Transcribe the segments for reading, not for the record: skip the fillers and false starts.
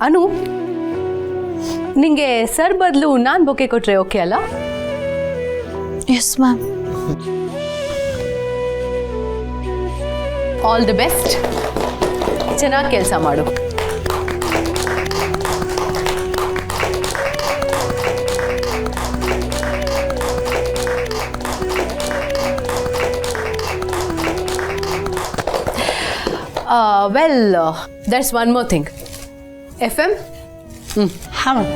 ಅನು, ನಿಂಗೆ ಸರ್ ಬದಲು ನಾನು ಬೊಕ್ಕೆ ಕೊಟ್ರೆ ಓಕೆ ಅಲ್ಲ? Yes ma'am. All the best. ಚೆನ್ನಾಗಿ ಕೆಲಸ ಮಾಡು. Well, there's one more thing. FM? ಹಾಂ ಮ್ಯಾಮ್.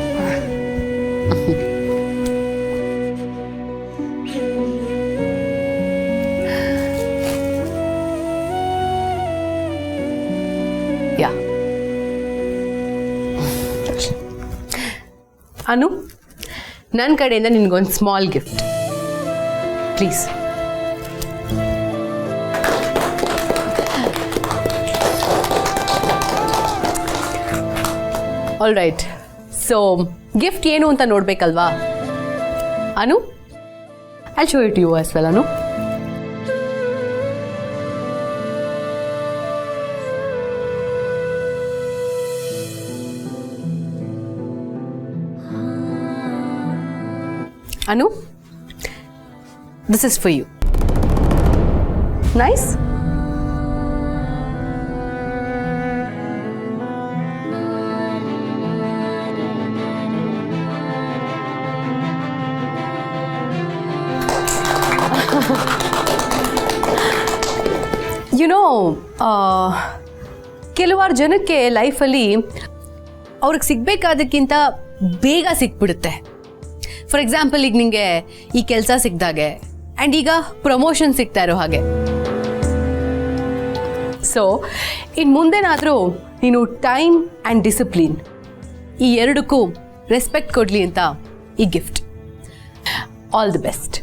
ಯಾ. ಅನು, ನನ್ನ ಕಡೆಯಿಂದ ನಿನಗೊಂದು small gift please. All right. So gift ಏನು ಅಂತ ನೋಡ್ಬೇಕಲ್ವಾ Anu? I show it you as well. Anu, Anu, this is for you. Nice? You know, ಕೆಲವಾರು ಜನಕ್ಕೆ ಲೈಫಲ್ಲಿ ಅವ್ರಿಗೆ ಸಿಗಬೇಕಾದಕ್ಕಿಂತ ಬೇಗ ಸಿಕ್ಬಿಡುತ್ತೆ. ಫಾರ್ ಎಕ್ಸಾಂಪಲ್, ಈಗ ನಿಮಗೆ ಈ ಕೆಲಸ ಸಿಕ್ಕಿದಾಗೆ ಆ್ಯಂಡ್ ಈಗ ಪ್ರಮೋಷನ್ ಸಿಗ್ತಾ ಇರೋ ಹಾಗೆ. ಸೊ ಇನ್ನು ಮುಂದೇನಾದರೂ ನೀನು ಟೈಮ್ ಆ್ಯಂಡ್ ಡಿಸಿಪ್ಲಿನ್ ಈ ಎರಡಕ್ಕೂ ರೆಸ್ಪೆಕ್ಟ್ ಕೊಡಲಿ ಅಂತ ಈ gift. All the best.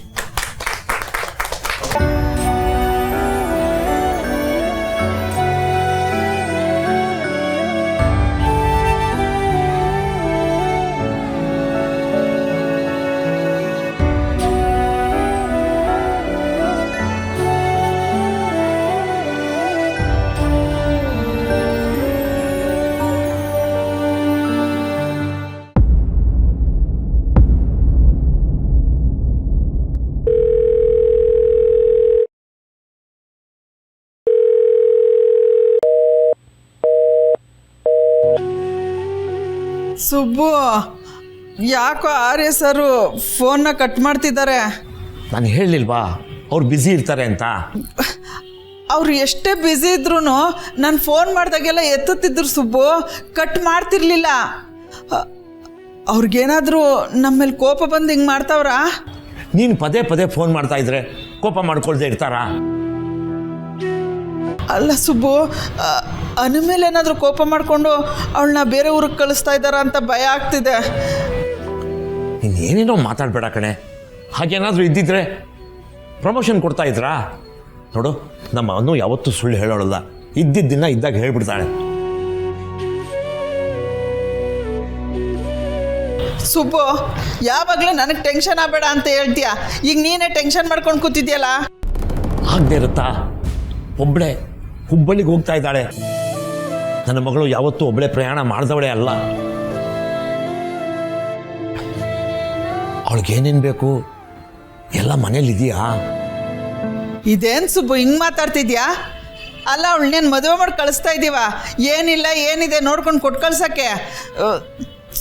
Subbu, ಯಾಕೋ ಆರ್ಯ ಸರು ಫೋನ್ನ ಕಟ್ ಮಾಡ್ತಿದ್ದಾರೆ? ನಾನು ಹೇಳಲಿಲ್ವಾ ಅವ್ರು ಬ್ಯುಸಿ ಇರ್ತಾರೆ ಅಂತ? ಅವ್ರು ಎಷ್ಟೇ ಬ್ಯುಸಿ ಇದ್ರೂ ನಾನು ಫೋನ್ ಮಾಡಿದಾಗೆಲ್ಲ ಎತ್ತುತ್ತಿದ್ರು ಸುಬ್ಬು, ಕಟ್ ಮಾಡ್ತಿರ್ಲಿಲ್ಲ. ಅವ್ರಿಗೇನಾದರೂ ನಮ್ಮ ಮೇಲೆ ಕೋಪ ಬಂದು ಹಿಂಗೆ ಮಾಡ್ತಾವ್ರಾ? ನೀನು ಪದೇ ಪದೇ ಫೋನ್ ಮಾಡ್ತಾ ಇದ್ರೆ ಕೋಪ ಮಾಡ್ಕೊಳ್ದೆ ಇರ್ತಾರಾ? ಅಲ್ಲ ಸುಬ್ಬು, ಅನು ಮೇಲೆ ಏನಾದರೂ ಕೋಪ ಮಾಡಿಕೊಂಡು ಅವಳನ್ನ ಬೇರೆ ಊರಿಗೆ ಕಳಿಸ್ತಾ ಇದ್ದಾರಾ ಅಂತ ಭಯ ಆಗ್ತಿದೆ. ನೀನು ಏನೇನೋ ಮಾತಾಡಬೇಡ ಕಣೆ. ಹಾಗೇನಾದರೂ ಇದ್ದಿದ್ರೆ ಪ್ರಮೋಷನ್ ಕೊಡ್ತಾ ಇದ್ರಾ? ನೋಡು, ನಮ್ಮ ಅನು ಯಾವತ್ತೂ ಸುಳ್ಳು ಹೇಳೋಳಲ್ಲ. ಇದ್ದಿದ್ದನ್ನ ಇದ್ದಾಗ ಹೇಳ್ಬಿಡ್ತಾಳೆ. ಸುಬ್ಬು, ಯಾವಾಗಲೂ ನನಗೆ ಟೆನ್ಷನ್ ಆಗಬೇಡ ಅಂತ ಹೇಳ್ತೀಯ, ಈಗ ನೀನೇ ಟೆನ್ಷನ್ ಮಾಡ್ಕೊಂಡು ಕೂತಿದ್ಯಲ್ಲ. ಆಗದೆ ಇರುತ್ತಾ? ಒಬ್ಬಳೇ ಹುಬ್ಬಳ್ಳಿಗೆ ಹೋಗ್ತಾ ಇದ್ದಾಳೆ. ನನ್ನ ಮಗಳು ಯಾವತ್ತೂ ಒಬ್ಬಳೇ ಪ್ರಯಾಣ ಮಾಡಿದವಳೇ ಅಲ್ಲ. ಅವಳಿಗೇನೇನು ಬೇಕು ಎಲ್ಲ ಮನೇಲಿದೆಯಾ? ಇದೇನು ಸುಬ್ಬು ಹಿಂಗೆ ಮಾತಾಡ್ತಿದ್ಯಾ? ಅಲ್ಲ, ಅವಳನ್ನೇನು ಮದುವೆ ಮಾಡಿ ಕಳಿಸ್ತಾ ಇದ್ದೀವ? ಏನಿಲ್ಲ ಏನಿದೆ ನೋಡ್ಕೊಂಡು ಕೊಟ್ಟು ಕಳ್ಸೋಕ್ಕೆ.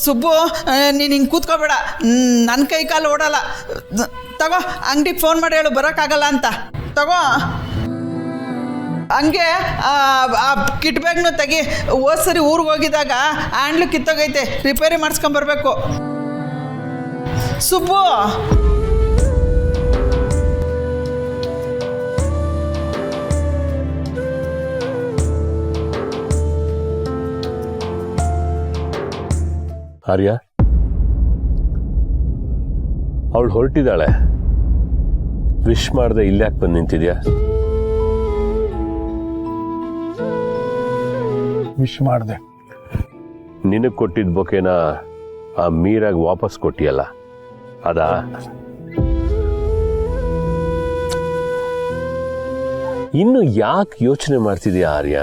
ಸುಬ್ಬು, ನೀನು ಹಿಂಗೆ ಕೂತ್ಕೋಬೇಡ, ನನ್ನ ಕೈ ಕಾಲು ಓಡಲ್ಲ. ತಗೋ, ಅಂಗಡಿಗೆ ಫೋನ್ ಮಾಡಿ ಹೇಳು ಬರೋಕ್ಕಾಗಲ್ಲ ಅಂತ. ತಗೋ, ಹಂಗೆ ಆ ಕಿಟ್ ಬ್ಯಾಗ್ನು ತೆಗಿ. ಹೋದ ಸರಿ ಊರಿಗೆ ಹೋಗಿದ್ದಾಗ ಹ್ಯಾಂಡ್ಲು ಕಿತ್ತೋಗೈತೆ, ರಿಪೇರಿ ಮಾಡಿಸ್ಕೊಂಬರ್ಬೇಕು. ಸುಬ್ಬು, ಆರ್ಯ, ಅವಳು ಹೊರಟಿದ್ದಾಳೆ. ವಿಶ್ ಮಾಡದೆ ಇಲ್ಯಾಕೆ ಬಂದು ನಿಂತಿದ್ಯಾ? ವಿಶ್ ಮಾಡಿದೆ. ನಿನಗೆ ಕೊಟ್ಟಿದ್ದ ಬೊಕೆನ ಆ ಮೀರಾಗಿ ವಾಪಸ್ ಕೊಟ್ಟಿಯಲ್ಲ, ಅದಾ? ಇನ್ನು ಯಾಕೆ ಯೋಚನೆ ಮಾಡ್ತಿದ್ಯಾ ಆರ್ಯ?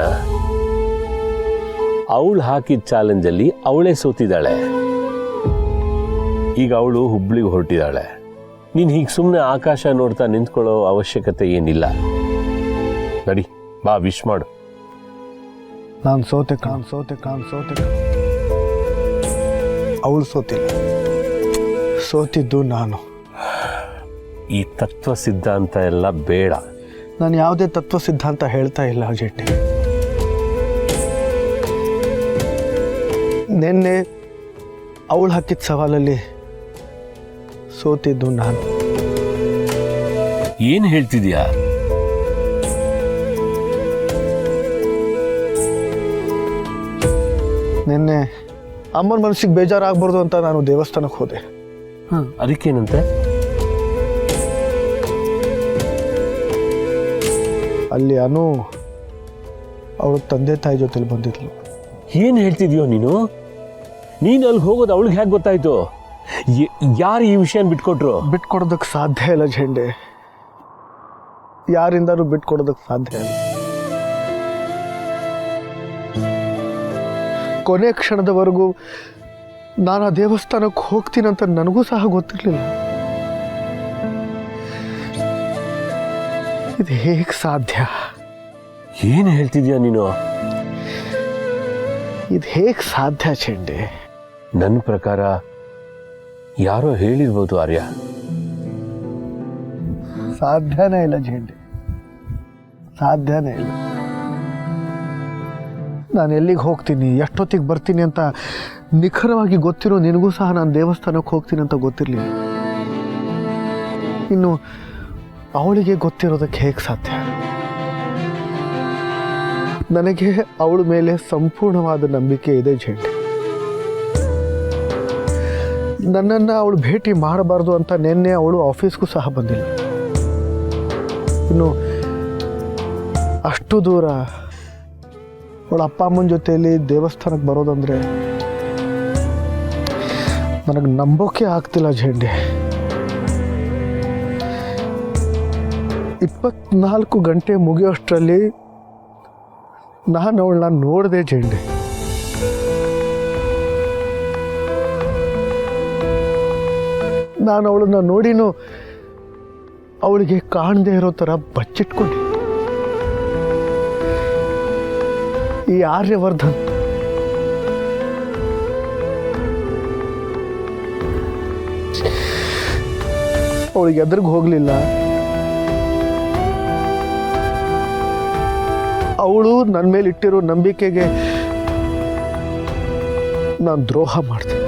ಅವಳು ಹಾಕಿದ ಚಾಲೆಂಜಲ್ಲಿ ಅವಳೇ ಸೋತಿದ್ದಾಳೆ. ಈಗ ಅವಳು ಹುಬ್ಳಿಗೆ ಹೊರಟಿದ್ದಾಳೆ. ನೀನು ಹೀಗೆ ಸುಮ್ಮನೆ ಆಕಾಶ ನೋಡ್ತಾ ನಿಂತ್ಕೊಳ್ಳೋ ಅವಶ್ಯಕತೆ ಏನಿಲ್ಲ. ನಡಿ, ಬಾ, ವಿಶ್ ಮಾಡು. ನಾನು ಸೋತೆ. ಅವಳು ಸೋತಿಲ್ಲ, ಸೋತಿದ್ದು ನಾನು. ಈ ತತ್ವ ಸಿದ್ಧಾಂತ ಎಲ್ಲ ಬೇಡ. ನಾನು ಯಾವುದೇ ತತ್ವ ಸಿದ್ಧಾಂತ ಹೇಳ್ತಾ ಇಲ್ಲ ಜೆಟ್ಟಿ. ನಿನ್ನೆ ಅವಳು ಹಾಕಿದ ಸವಾಲಲ್ಲಿ ಸೋತಿದ್ದು ನಾನು. ಏನು ಹೇಳ್ತಿದ್ಯಾ? ನಿನ್ನೆ ಅಮ್ಮನ ಮನಸ್ಸಿಗೆ ಬೇಜಾರಾಗಬಾರ್ದು ಅಂತ ನಾನು ದೇವಸ್ಥಾನಕ್ಕೆ ಹೋದೆ. ಅದಕ್ಕೇನಂತೆ? ಅಲ್ಲಿ ಅನು ಅವಳ ತಂದೆ ತಾಯಿ ಜೊತೆಲಿ ಬಂದಿದ್ಲು. ಏನು ಹೇಳ್ತಿದ್ಯೋ ನೀನು? ನೀನು ಅಲ್ಲಿ ಹೋಗೋದು ಅವಳಿಗೆ ಹೇಗೆ ಗೊತ್ತಾಯ್ತು? ಯಾರು ಈ ವಿಷಯನ ಬಿಟ್ಕೊಟ್ರು? ಬಿಟ್ಕೊಡೋದಕ್ಕೆ ಸಾಧ್ಯ ಇಲ್ಲ ಝಂಡೆ, ಯಾರಿಂದಾನು ಬಿಟ್ಕೊಡೋದಕ್ಕೆ ಸಾಧ್ಯ ಇಲ್ಲ. ಕೊನೆ ಕ್ಷಣದವರೆಗೂ ನಾನು ಆ ದೇವಸ್ಥಾನಕ್ಕೆ ಹೋಗ್ತೀನಂತ ನನಗೂ ಸಹ ಗೊತ್ತಿರಲಿಲ್ಲ. ಇದು ಹೇಗೆ ಸಾಧ್ಯ? ಏನು ಹೇಳ್ತಿದ್ಯಾ ನೀನು? ಇದು ಹೇಗೆ ಸಾಧ್ಯ ಝಂಡೆ? ನನ್ನ ಪ್ರಕಾರ ಯಾರೋ ಹೇಳಿರ್ಬೋದು ಆರ್ಯ. ಸಾಧ್ಯನೇ ಇಲ್ಲ ಝಂಡೆ, ಸಾಧ್ಯನೇ ಇಲ್ಲ. ನಾನು ಎಲ್ಲಿಗೆ ಹೋಗ್ತೀನಿ, ಎಷ್ಟೊತ್ತಿಗೆ ಬರ್ತೀನಿ ಅಂತ ನಿಖರವಾಗಿ ಗೊತ್ತಿರೋ ನಿನಗೂ ಸಹ ನಾನು ದೇವಸ್ಥಾನಕ್ಕೆ ಹೋಗ್ತೀನಿ ಅಂತ ಗೊತ್ತಿರಲಿಲ್ಲ. ಇನ್ನು ಅವಳಿಗೆ ಗೊತ್ತಿರೋದಕ್ಕೆ ಹೇಗೆ ಸಾಧ್ಯ? ನನಗೆ ಅವಳ ಮೇಲೆ ಸಂಪೂರ್ಣವಾದ ನಂಬಿಕೆ ಇದೆ ಝಂಡೆ. ನನ್ನನ್ನು ಅವಳು ಭೇಟಿ ಮಾಡಬಾರ್ದು ಅಂತ ನಿನ್ನೆ ಅವಳು ಆಫೀಸ್ಗೂ ಸಹ ಬಂದಿಲ್ಲ. ಇನ್ನು ಅಷ್ಟು ದೂರ ಅವಳ ಅಪ್ಪ ಅಮ್ಮನ ಜೊತೆಯಲ್ಲಿ ದೇವಸ್ಥಾನಕ್ಕೆ ಬರೋದಂದರೆ ನನಗೆ ನಂಬೋಕೆ ಆಗ್ತಿಲ್ಲ ಝಂಡೆ. 24 ಗಂಟೆ ಮುಗಿಯೋಷ್ಟರಲ್ಲಿ ನಾನು ಅವಳನ್ನ ನೋಡಿದೆ ಝಂಡೆ. ನಾನು ಅವಳನ್ನ ನೋಡಿನೂ ಅವಳಿಗೆ ಕಾಣದೇ ಇರೋ ಥರ ಬಚ್ಚಿಟ್ಕೊಂಡೆ. ಈ ಆರ್ಯವರ್ಧನ್ ಅವಳಿಗೆ ಎದುರಿಗೆ ಹೋಗಲಿಲ್ಲ. ಅವಳು ನನ್ನ ಮೇಲೆ ಇಟ್ಟಿರೋ ನಂಬಿಕೆಗೆ ನಾನು ದ್ರೋಹ ಮಾಡ್ತೀನಿ.